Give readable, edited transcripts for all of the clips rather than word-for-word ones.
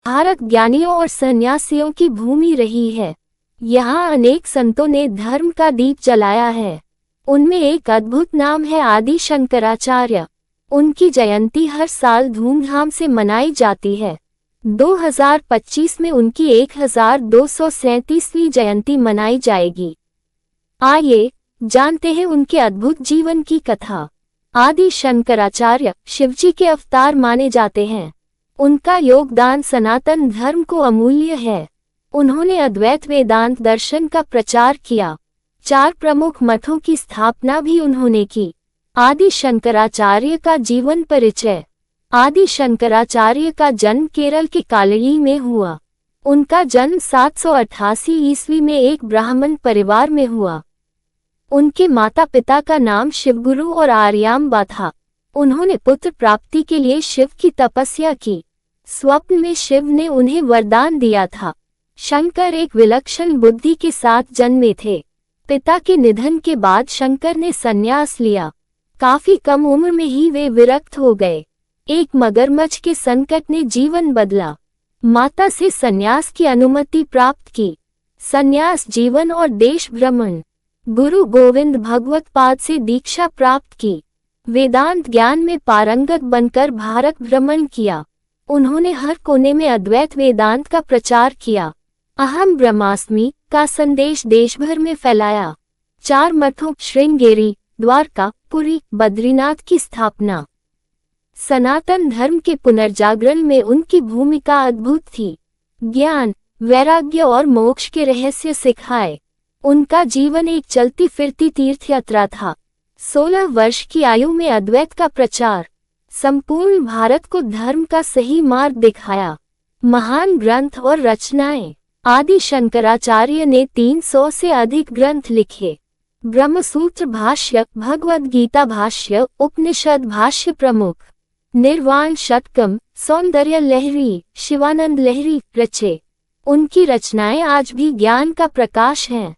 भारत ज्ञानियों और सन्यासियों की भूमि रही है। यहाँ अनेक संतों ने धर्म का दीप जलाया है। उनमें एक अद्भुत नाम है आदि शंकराचार्य। उनकी जयंती हर साल धूमधाम से मनाई जाती है। 2025 में उनकी 1237वीं जयंती मनाई जाएगी। आइए जानते हैं उनके अद्भुत जीवन की कथा। आदि शंकराचार्य शिवजी के अवतार माने जाते हैं। उनका योगदान सनातन धर्म को अमूल्य है। उन्होंने अद्वैत वेदांत दर्शन का प्रचार किया। 4 प्रमुख मठों की स्थापना भी उन्होंने की। आदि शंकराचार्य का जीवन परिचय। आदि शंकराचार्य का जन्म केरल के कालड़ी में हुआ। उनका जन्म 788 ईस्वी में एक ब्राह्मण परिवार में हुआ। उनके माता पिता का नाम शिवगुरु और आर्यांबा था। उन्होंने पुत्र प्राप्ति के लिए शिव की तपस्या की। स्वप्न में शिव ने उन्हें वरदान दिया था। शंकर एक विलक्षण बुद्धि के साथ जन्मे थे। पिता के निधन के बाद शंकर ने संन्यास लिया। काफी कम उम्र में ही वे विरक्त हो गए। एक मगरमच्छ के संकट ने जीवन बदला। माता से संन्यास की अनुमति प्राप्त की। संन्यास जीवन और देश भ्रमण। गुरु गोविंद भगवत पाद से दीक्षा प्राप्त की। वेदांत ज्ञान में पारंगत बनकर भारत भ्रमण किया। उन्होंने हर कोने में अद्वैत वेदांत का प्रचार किया। अहम ब्रह्मास्मि का संदेश देश भर में फैलाया। 4 मठों श्रृंगेरी, द्वारका, पुरी, बद्रीनाथ की स्थापना। सनातन धर्म के पुनर्जागरण में उनकी भूमिका अद्भुत थी। ज्ञान, वैराग्य और मोक्ष के रहस्य सिखाए। उनका जीवन एक चलती फिरती तीर्थ यात्रा था। 16 वर्ष की आयु में अद्वैत का प्रचार। संपूर्ण भारत को धर्म का सही मार्ग दिखाया। महान ग्रंथ और रचनाएं। आदि शंकराचार्य ने 300 से अधिक ग्रंथ लिखे। ब्रह्मसूत्र भाष्य, भगवद गीता भाष्य, उपनिषद भाष्य प्रमुख। निर्वाण षटकम, सौंदर्य लहरी, शिवानंद लहरी रचे। उनकी रचनाएं आज भी ज्ञान का प्रकाश हैं।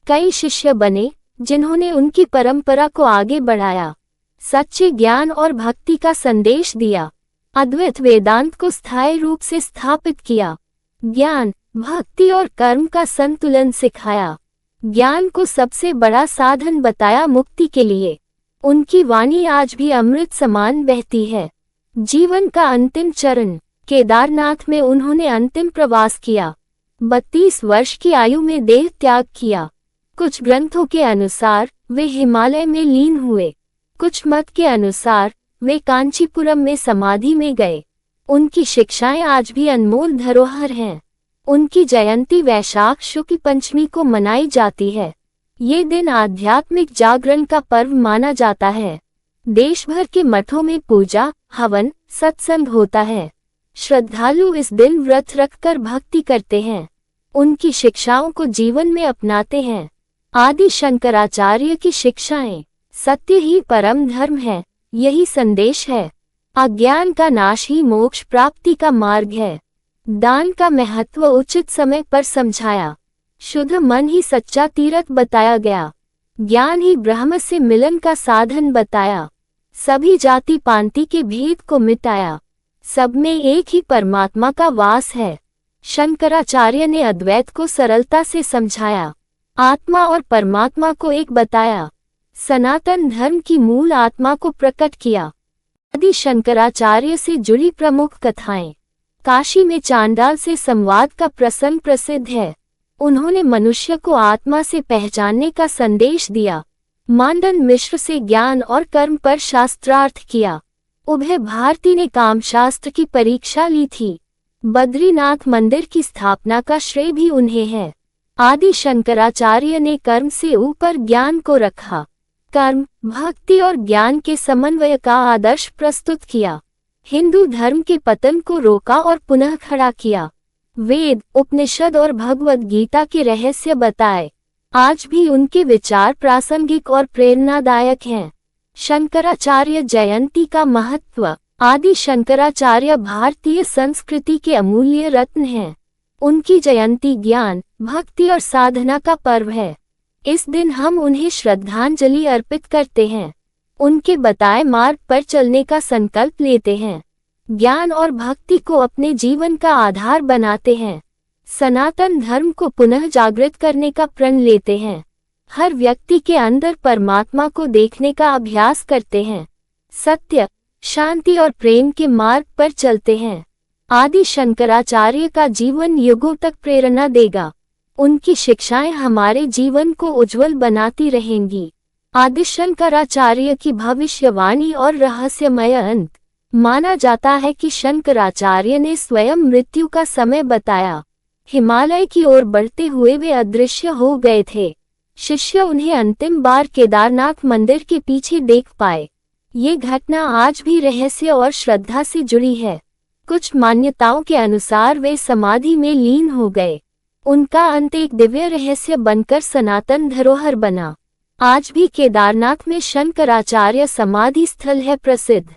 कई शिष्य बने जिन्होंने उनकी परंपरा को आगे बढ़ाया। सच्चे ज्ञान और भक्ति का संदेश दिया। अद्वैत वेदांत को स्थायी रूप से स्थापित किया। ज्ञान, भक्ति और कर्म का संतुलन सिखाया। ज्ञान को सबसे बड़ा साधन बताया मुक्ति के लिए। उनकी वाणी आज भी अमृत समान बहती है। जीवन का अंतिम चरण। केदारनाथ में उन्होंने अंतिम प्रवास किया। 32 वर्ष की आयु में देह त्याग किया। कुछ ग्रंथों के अनुसार वे हिमालय में लीन हुए। कुछ मत के अनुसार वे कांचीपुरम में समाधि में गए। उनकी शिक्षाएं आज भी अनमोल धरोहर हैं। उनकी जयंती वैशाख शुक्ल पंचमी को मनाई जाती है। ये दिन आध्यात्मिक जागरण का पर्व माना जाता है। देश भर के मठों में पूजा, हवन, सत्संग होता है। श्रद्धालु इस दिन व्रत रखकर भक्ति करते हैं। उनकी शिक्षाओं को जीवन में अपनाते हैं। आदि शंकराचार्य की शिक्षाएं। सत्य ही परम धर्म है, यही संदेश है। अज्ञान का नाश ही मोक्ष प्राप्ति का मार्ग है। दान का महत्व उचित समय पर समझाया। शुद्ध मन ही सच्चा तीर्थ बताया गया। ज्ञान ही ब्रह्म से मिलन का साधन बताया। सभी जाति पांति के भेद को मिटाया। सब में एक ही परमात्मा का वास है। शंकराचार्य ने अद्वैत को सरलता से समझाया। आत्मा और परमात्मा को एक बताया। सनातन धर्म की मूल आत्मा को प्रकट किया। आदि शंकराचार्य से जुड़ी प्रमुख कथाएं। काशी में चांडाल से संवाद का प्रसंग प्रसिद्ध है। उन्होंने मनुष्य को आत्मा से पहचानने का संदेश दिया। मांडन मिश्र से ज्ञान और कर्म पर शास्त्रार्थ किया। उभय भारती ने कामशास्त्र की परीक्षा ली थी। बद्रीनाथ मंदिर की स्थापना का श्रेय भी उन्हें है। आदि शंकराचार्य ने कर्म से ऊपर ज्ञान को रखा। कर्म, भक्ति और ज्ञान के समन्वय का आदर्श प्रस्तुत किया। हिंदू धर्म के पतन को रोका और पुनः खड़ा किया। वेद, उपनिषद और भगवद गीता के रहस्य बताए। आज भी उनके विचार प्रासंगिक और प्रेरणादायक हैं। शंकराचार्य जयंती का महत्व। आदि शंकराचार्य भारतीय संस्कृति के अमूल्य रत्न हैं। उनकी जयंती ज्ञान, भक्ति और साधना का पर्व है। इस दिन हम उन्हें श्रद्धांजलि अर्पित करते हैं। उनके बताए मार्ग पर चलने का संकल्प लेते हैं। ज्ञान और भक्ति को अपने जीवन का आधार बनाते हैं। सनातन धर्म को पुनः जागृत करने का प्रण लेते हैं। हर व्यक्ति के अंदर परमात्मा को देखने का अभ्यास करते हैं। सत्य, शांति और प्रेम के मार्ग पर चलते हैं। आदि शंकराचार्य का जीवन युगों तक प्रेरणा देगा। उनकी शिक्षाएं हमारे जीवन को उज्जवल बनाती रहेंगी। आदि शंकराचार्य की भविष्यवाणी और रहस्यमय अंत। माना जाता है कि शंकराचार्य ने स्वयं मृत्यु का समय बताया। हिमालय की ओर बढ़ते हुए वे अदृश्य हो गए थे। शिष्य उन्हें अंतिम बार केदारनाथ मंदिर के पीछे देख पाए। ये घटना आज भी रहस्य और श्रद्धा से जुड़ी है। कुछ मान्यताओं के अनुसार वे समाधि में लीन हो गए। उनका अंत एक दिव्य रहस्य बनकर सनातन धरोहर बना। आज भी केदारनाथ में शंकराचार्य समाधि स्थल है प्रसिद्ध।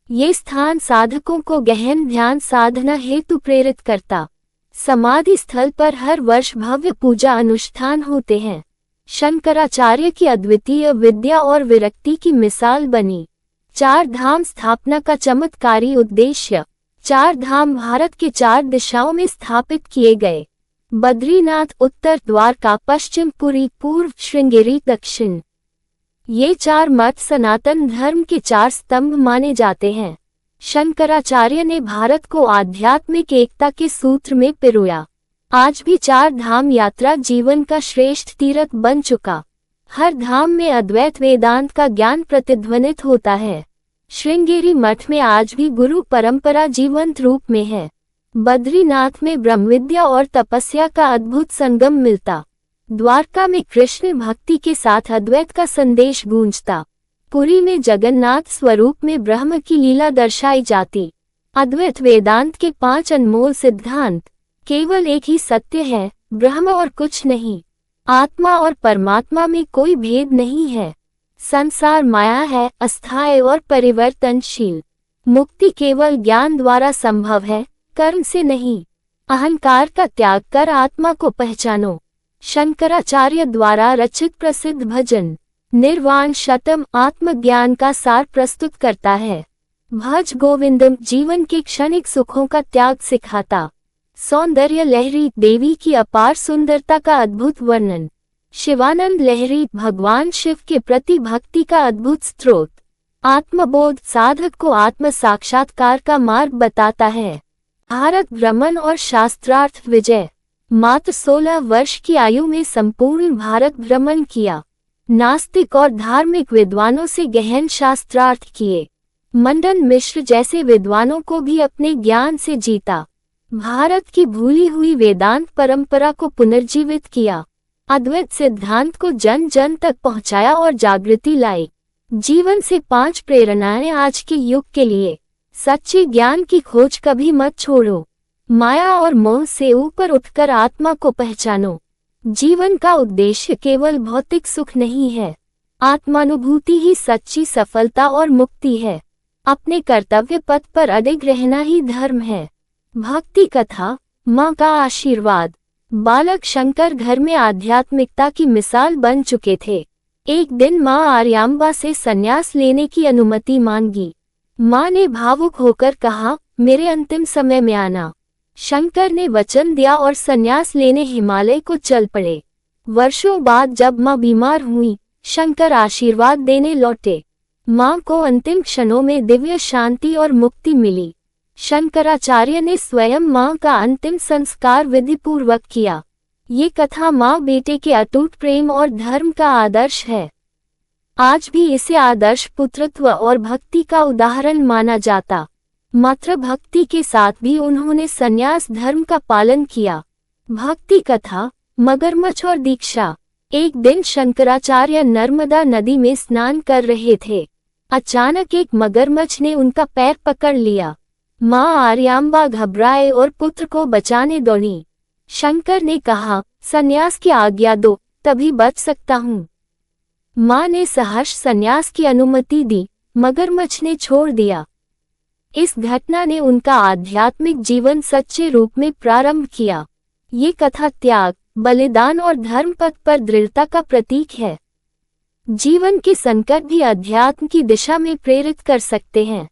ये स्थान साधकों को गहन ध्यान साधना हेतु प्रेरित करता। समाधि स्थल पर हर वर्ष भव्य पूजा अनुष्ठान होते हैं। शंकराचार्य की अद्वितीय विद्या और विरक्ति की मिसाल बनी। 4 धाम स्थापना का चमत्कारी उद्देश्य। 4 धाम भारत के 4 दिशाओं में स्थापित किए गए। बद्रीनाथ उत्तर, द्वारका पश्चिम, पुरी पूर्व, श्रृंगेरी दक्षिण। ये 4 मठ सनातन धर्म के 4 स्तंभ माने जाते हैं। शंकराचार्य ने भारत को आध्यात्मिक एकता के सूत्र में पिरोया। आज भी 4 धाम यात्रा जीवन का श्रेष्ठ तीर्थ बन चुका। हर धाम में अद्वैत वेदांत का ज्ञान प्रतिध्वनित होता है। श्रृंगेरी मठ में आज भी गुरु परंपरा जीवंत रूप में है। बद्रीनाथ में ब्रह्मविद्या और तपस्या का अद्भुत संगम मिलता। द्वारका में कृष्ण भक्ति के साथ अद्वैत का संदेश गूंजता। पुरी में जगन्नाथ स्वरूप में ब्रह्म की लीला दर्शाई जाती। अद्वैत वेदांत के 5 अनमोल सिद्धांत। केवल एक ही सत्य है, ब्रह्म और कुछ नहीं। आत्मा और परमात्मा में कोई भेद नहीं है। संसार माया है, अस्थायी और परिवर्तनशील। मुक्ति केवल ज्ञान द्वारा संभव है, कर्म से नहीं। अहंकार का त्याग कर आत्मा को पहचानो। शंकराचार्य द्वारा रचित प्रसिद्ध भजन निर्वाण शतम आत्मज्ञान का सार प्रस्तुत करता है। भज गोविंदम जीवन के क्षणिक सुखों का त्याग सिखाता। सौंदर्य लहरी देवी की अपार सुंदरता का अद्भुत वर्णन। शिवानंद लहरी भगवान शिव के प्रति भक्ति का अद्भुत स्रोत। आत्मबोध साधक को आत्म साक्षात्कार का मार्ग बताता है। भारत भ्रमण और शास्त्रार्थ विजय। मात्र 16 वर्ष की आयु में संपूर्ण भारत भ्रमण किया। नास्तिक और धार्मिक विद्वानों से गहन शास्त्रार्थ किए। मंडन मिश्र जैसे विद्वानों को भी अपने ज्ञान से जीता। भारत की भूली हुई वेदांत परंपरा को पुनर्जीवित किया। अद्वैत सिद्धांत को जन जन तक पहुंचाया और जागृति लाई। जीवन से 5 प्रेरणाएं आज के युग के लिए। सच्चे ज्ञान की खोज कभी मत छोड़ो। माया और मोह से ऊपर उठकर आत्मा को पहचानो। जीवन का उद्देश्य केवल भौतिक सुख नहीं है। आत्मानुभूति ही सच्ची सफलता और मुक्ति है। अपने कर्तव्य पथ पर अडिग रहना ही धर्म है। भक्ति कथा, माँ का आशीर्वाद। बालक शंकर घर में आध्यात्मिकता की मिसाल बन चुके थे। एक दिन माँ आर्यांबा से संन्यास लेने की अनुमति मांगी। माँ ने भावुक होकर कहा, मेरे अंतिम समय में आना। शंकर ने वचन दिया और संन्यास लेने हिमालय को चल पड़े। वर्षों बाद जब माँ बीमार हुई, शंकर आशीर्वाद देने लौटे। माँ को अंतिम क्षणों में दिव्य शांति और मुक्ति मिली। शंकराचार्य ने स्वयं माँ का अंतिम संस्कार विधिपूर्वक किया। ये कथा माँ बेटे के अटूट प्रेम और धर्म का आदर्श है। आज भी इसे आदर्श पुत्रत्व और भक्ति का उदाहरण माना जाता। मात्र भक्ति के साथ भी उन्होंने संन्यास धर्म का पालन किया। भक्ति कथा, मगरमच्छ और दीक्षा। एक दिन शंकराचार्य नर्मदा नदी में स्नान कर रहे थे। अचानक एक मगरमच्छ ने उनका पैर पकड़ लिया। माँ आर्यांबा घबराए और पुत्र को बचाने दौड़ी। शंकर ने कहा, संन्यास की आज्ञा दो, तभी बच सकता हूँ। माँ ने सहर्ष संन्यास की अनुमति दी। मगरमच्छ ने छोड़ दिया। इस घटना ने उनका आध्यात्मिक जीवन सच्चे रूप में प्रारंभ किया। ये कथा त्याग, बलिदान और धर्म पथ पर दृढ़ता का प्रतीक है। जीवन के संकट भी अध्यात्म की दिशा में प्रेरित कर सकते हैं।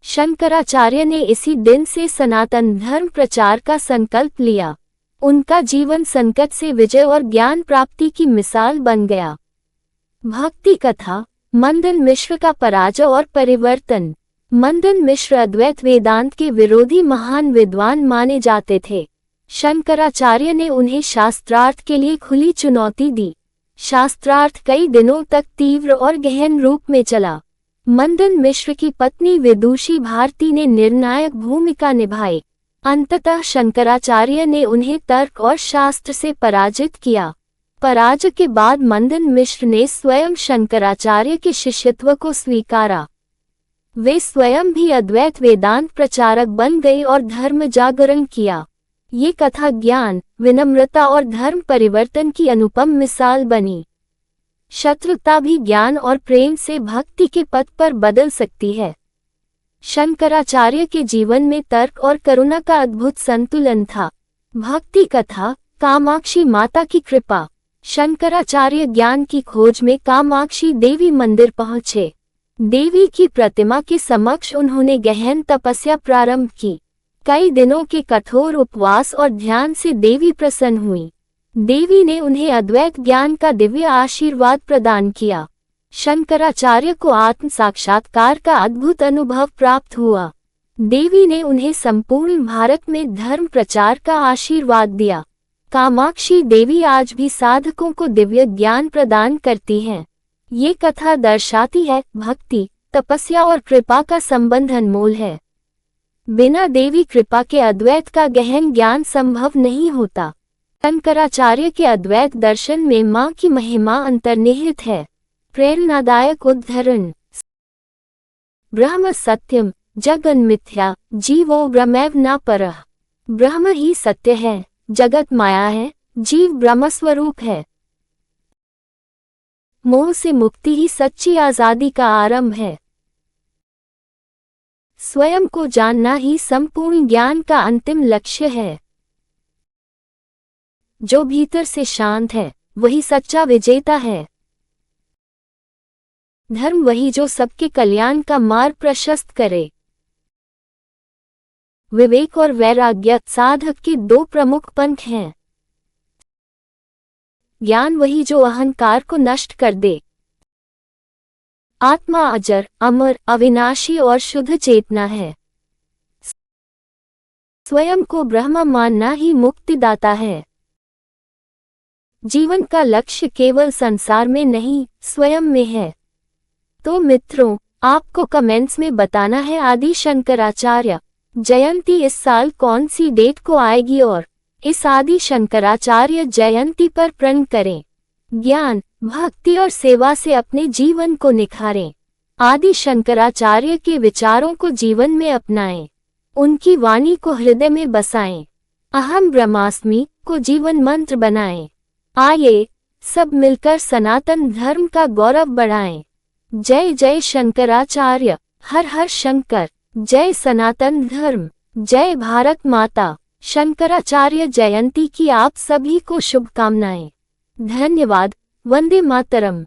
शंकराचार्य ने इसी दिन से सनातन धर्म प्रचार का संकल्प लिया। उनका जीवन संकट से विजय और ज्ञान प्राप्ति की मिसाल बन गया। भक्ति कथा, मंदन मिश्र का पराजय और परिवर्तन। मंदन मिश्र अद्वैत वेदांत के विरोधी महान विद्वान माने जाते थे। शंकराचार्य ने उन्हें शास्त्रार्थ के लिए खुली चुनौती दी। शास्त्रार्थ कई दिनों तक तीव्र और गहन रूप में चला। मंदन मिश्र की पत्नी विदुषी भारती ने निर्णायक भूमिका निभाई। अंततः शंकराचार्य ने उन्हें तर्क और शास्त्र से पराजित किया। पराजय के बाद मंदन मिश्र ने स्वयं शंकराचार्य के शिष्यत्व को स्वीकारा। वे स्वयं भी अद्वैत वेदांत प्रचारक बन गए और धर्म जागरण किया। ये कथा ज्ञान, विनम्रता और धर्म परिवर्तन की अनुपम मिसाल बनी। शत्रुता भी ज्ञान और प्रेम से भक्ति के पथ पर बदल सकती है। शंकराचार्य के जीवन में तर्क और करुणा का अद्भुत संतुलन था। भक्ति कथा, कामाक्षी माता की कृपा। शंकराचार्य ज्ञान की खोज में कामाक्षी देवी मंदिर पहुँचे। देवी की प्रतिमा के समक्ष उन्होंने गहन तपस्या प्रारंभ की। कई दिनों के कठोर उपवास और ध्यान से देवी प्रसन्न हुई। देवी ने उन्हें अद्वैत ज्ञान का दिव्य आशीर्वाद प्रदान किया। शंकराचार्य को आत्म साक्षात्कार का अद्भुत अनुभव प्राप्त हुआ। देवी ने उन्हें संपूर्ण भारत में धर्म प्रचार का आशीर्वाद दिया। कामाक्षी देवी आज भी साधकों को दिव्य ज्ञान प्रदान करती हैं। ये कथा दर्शाती है भक्ति, तपस्या और कृपा का संबंध अनमोल है। बिना देवी कृपा के अद्वैत का गहन ज्ञान संभव नहीं होता। शंकराचार्य के अद्वैत दर्शन में मां की महिमा अंतर्निहित है। प्रेरणादायक उद्धरण। ब्रह्म सत्यम जगन मिथ्या जीवो ब्रह्मैव न परः। ब्रह्म ही सत्य है, जगत माया है, जीव ब्रह्म स्वरूप है। मोह से मुक्ति ही सच्ची आजादी का आरंभ है। स्वयं को जानना ही संपूर्ण ज्ञान का अंतिम लक्ष्य है। जो भीतर से शांत है वही सच्चा विजेता है। धर्म वही जो सबके कल्याण का मार्ग प्रशस्त करे। विवेक और वैराग्य साधक के दो प्रमुख पंथ हैं। ज्ञान वही जो अहंकार को नष्ट कर दे। आत्मा अजर, अमर, अविनाशी और शुद्ध चेतना है। स्वयं को ब्रह्म मानना ही मुक्तिदाता है। जीवन का लक्ष्य केवल संसार में नहीं, स्वयं में है। तो मित्रों, आपको कमेंट्स में बताना है आदि शंकराचार्य जयंती इस साल कौन सी डेट को आएगी और इस आदि शंकराचार्य जयंती पर प्रण करें। ज्ञान, भक्ति और सेवा से अपने जीवन को निखारें। आदि शंकराचार्य के विचारों को जीवन में अपनाएं। उनकी वाणी को हृदय में बसाएं। अहम ब्रह्मास्मि को जीवन मंत्र बनाएं। आइए सब मिलकर सनातन धर्म का गौरव बढ़ाएं। जय जय शंकराचार्य, हर हर शंकर, जय सनातन धर्म, जय भारत माता। शंकराचार्य जयंती की आप सभी को शुभकामनाएं। धन्यवाद। वंदे मातरम।